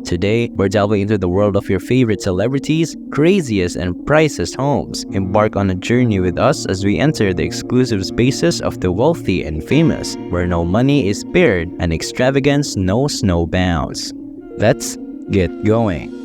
Today, we're delving into the world of your favorite celebrities, craziest and priciest homes. Embark on a journey with us as we enter the exclusive spaces of the wealthy and famous, where no money is spared and extravagance knows no bounds. Let's get going.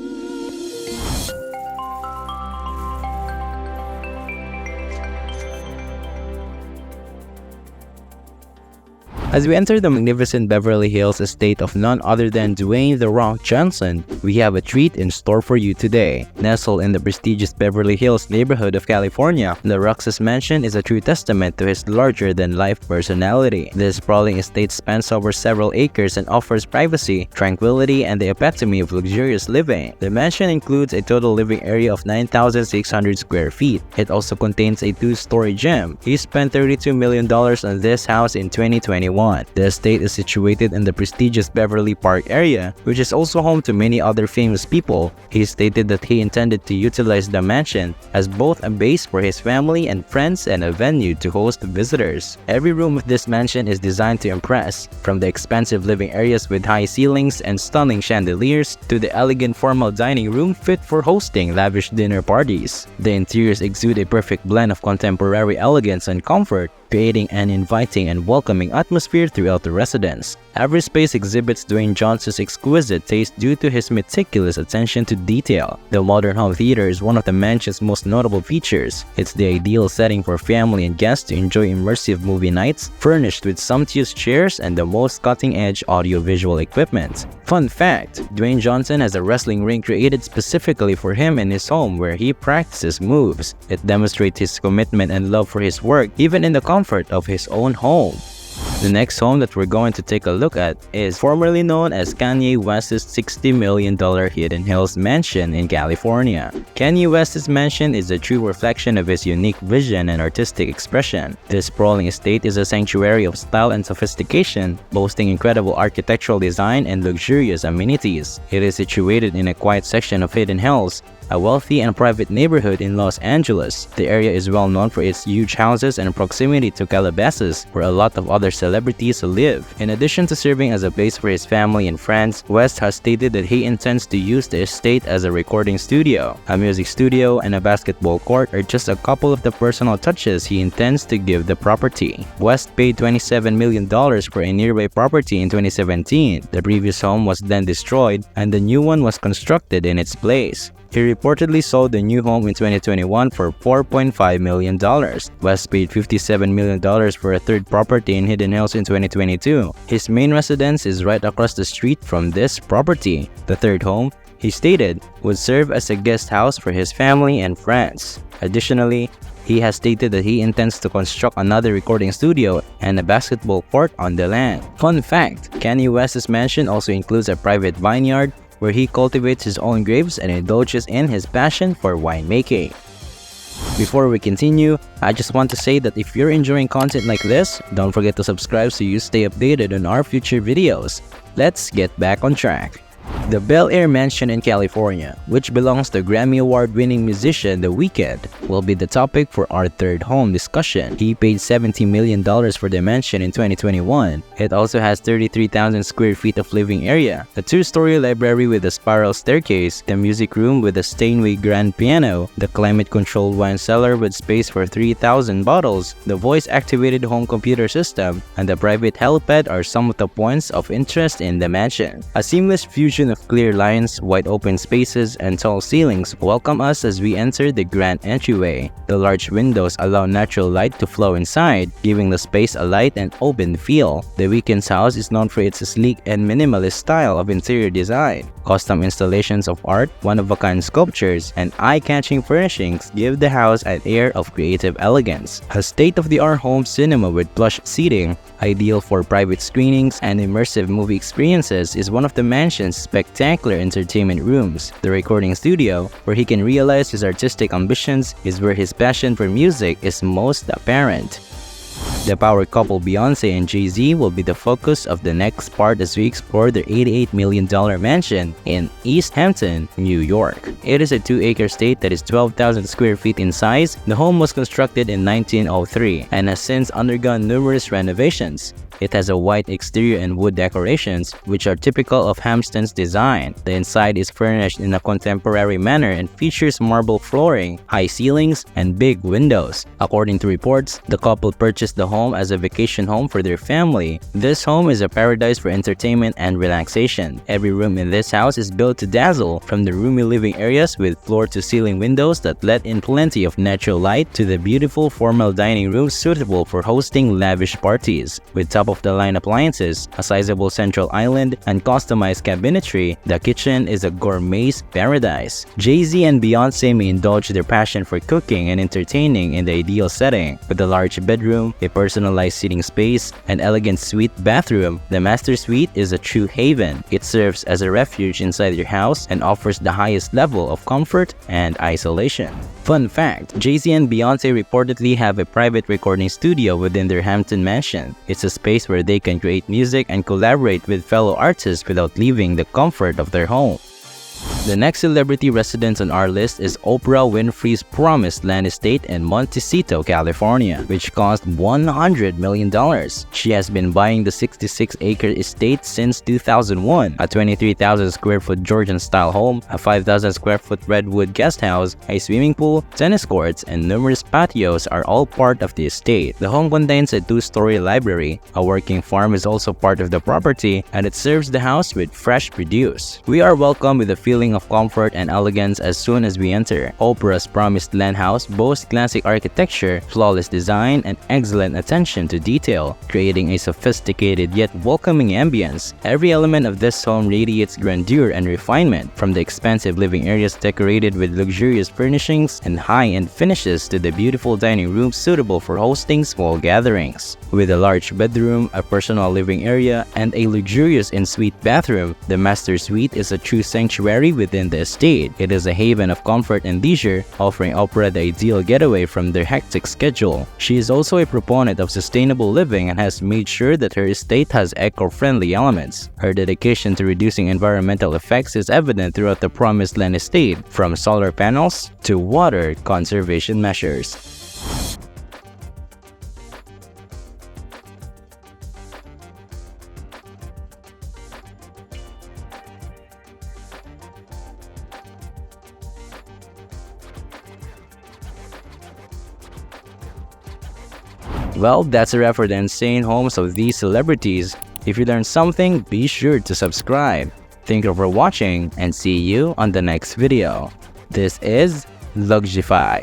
As we enter the magnificent Beverly Hills estate of none other than Dwayne "The Rock" Johnson, we have a treat in store for you today. Nestled in the prestigious Beverly Hills neighborhood of California, the Rock's mansion is a true testament to his larger-than-life personality. This sprawling estate spans over several acres and offers privacy, tranquility, and the epitome of luxurious living. The mansion includes a total living area of 9,600 square feet. It also contains a two-story gym. He spent $32 million on this house in 2021. The estate is situated in the prestigious Beverly Park area, which is also home to many other famous people. He stated that he intended to utilize the mansion as both a base for his family and friends and a venue to host visitors. Every room of this mansion is designed to impress, from the expansive living areas with high ceilings and stunning chandeliers to the elegant formal dining room fit for hosting lavish dinner parties. The interiors exude a perfect blend of contemporary elegance and comfort, creating an inviting and welcoming atmosphere throughout the residence. Every space exhibits Dwayne Johnson's exquisite taste due to his meticulous attention to detail. The modern home theater is one of the mansion's most notable features. It's the ideal setting for family and guests to enjoy immersive movie nights, furnished with sumptuous chairs and the most cutting-edge audio-visual equipment. Fun fact: Dwayne Johnson has a wrestling ring created specifically for him in his home where he practices moves. It demonstrates his commitment and love for his work, even in the comfort of his own home. The next home that we're going to take a look at is formerly known as Kanye West's $60 million Hidden Hills mansion in California. Kanye West's mansion is a true reflection of his unique vision and artistic expression. This sprawling estate is a sanctuary of style and sophistication, boasting incredible architectural design and luxurious amenities. It is situated in a quiet section of Hidden Hills, a wealthy and private neighborhood in Los Angeles. The area is well known for its huge houses and proximity to Calabasas, where a lot of other celebrities live. In addition to serving as a base for his family and friends, West has stated that he intends to use the estate as a recording studio. A music studio and a basketball court are just a couple of the personal touches he intends to give the property. West paid $27 million for a nearby property in 2017. The previous home was then destroyed and the new one was constructed in its place. He reportedly sold the new home in 2021 for $4.5 million. West paid $57 million for a third property in Hidden Hills in 2022. His main residence is right across the street from this property. The third home, he stated, would serve as a guest house for his family and friends. Additionally, he has stated that he intends to construct another recording studio and a basketball court on the land. Fun fact: Kanye West's mansion also includes a private vineyard where he cultivates his own grapes and indulges in his passion for winemaking. Before we continue, I just want to say that if you're enjoying content like this, don't forget to subscribe so you stay updated on our future videos. Let's get back on track. The Bel Air Mansion in California, which belongs to Grammy Award-winning musician The Weeknd, will be the topic for our third home discussion. He paid $70 million for the mansion in 2021. It also has 33,000 square feet of living area, a two-story library with a spiral staircase, the music room with a Steinway grand piano, the climate-controlled wine cellar with space for 3,000 bottles, the voice-activated home computer system, and the private helipad are some of the points of interest in the mansion. A seamless fusion of clear lines, wide open spaces, and tall ceilings welcome us as we enter the grand entryway. The large windows allow natural light to flow inside, giving the space a light and open feel. The Weeknd's house is known for its sleek and minimalist style of interior design. Custom installations of art, one-of-a-kind sculptures, and eye-catching furnishings give the house an air of creative elegance. A state-of-the-art home cinema with plush seating, ideal for private screenings and immersive movie experiences, is one of the mansion's spectacular entertainment rooms. The recording studio, where he can realize his artistic ambitions, is where his passion for music is most apparent. The power couple Beyonce and JayZ will be the focus of the next part as we explore their $88 million mansion in East Hampton, New York. It is a 2-acre estate that is 12,000 square feet in size. The home was constructed in 1903 and has since undergone numerous renovations. It has a white exterior and wood decorations, which are typical of Hampton's design. The inside is furnished in a contemporary manner and features marble flooring, high ceilings, and big windows. According to reports, the couple purchased the home as a vacation home for their family. This home is a paradise for entertainment and relaxation. Every room in this house is built to dazzle, from the roomy living areas with floor-to-ceiling windows that let in plenty of natural light to the beautiful formal dining rooms suitable for hosting lavish parties. With top-of-the-line appliances, a sizable central island, and customized cabinetry, the kitchen is a gourmet's paradise. JayZ and Beyonce may indulge their passion for cooking and entertaining in the ideal setting. With a large bedroom, a personalized seating space, and elegant suite bathroom, the master suite is a true haven. It serves as a refuge inside your house and offers the highest level of comfort and isolation. Fun fact, JayZ and Beyonce reportedly have a private recording studio within their Hampton mansion. It's a space where they can create music and collaborate with fellow artists without leaving the comfort of their home. The next celebrity residence on our list is Oprah Winfrey's promised land estate in Montecito, California, which cost $100 million. She has been buying the 66-acre estate since 2001. A 23,000 square foot Georgian-style home, a 5,000 square foot redwood guest house, a swimming pool, tennis courts, and numerous patios are all part of the estate. The home contains a 2-story library. A working farm is also part of the property, and it serves the house with fresh produce. We are welcomed with a feeling of comfort and elegance as soon as we enter. Oprah's promised land house boasts classic architecture, flawless design, and excellent attention to detail, creating a sophisticated yet welcoming ambience. Every element of this home radiates grandeur and refinement, from the expansive living areas decorated with luxurious furnishings and high-end finishes to the beautiful dining room suitable for hosting small gatherings. With a large bedroom, a personal living area, and a luxurious en-suite bathroom, the master suite is a true sanctuary within the estate. It is a haven of comfort and leisure, offering Oprah the ideal getaway from their hectic schedule. She is also a proponent of sustainable living and has made sure that her estate has eco-friendly elements. Her dedication to reducing environmental effects is evident throughout the promised land estate, from solar panels to water conservation measures. Well, that's a wrap for the insane homes of these celebrities. If you learned something, be sure to subscribe. Thank you for watching and see you on the next video. This is Luxify.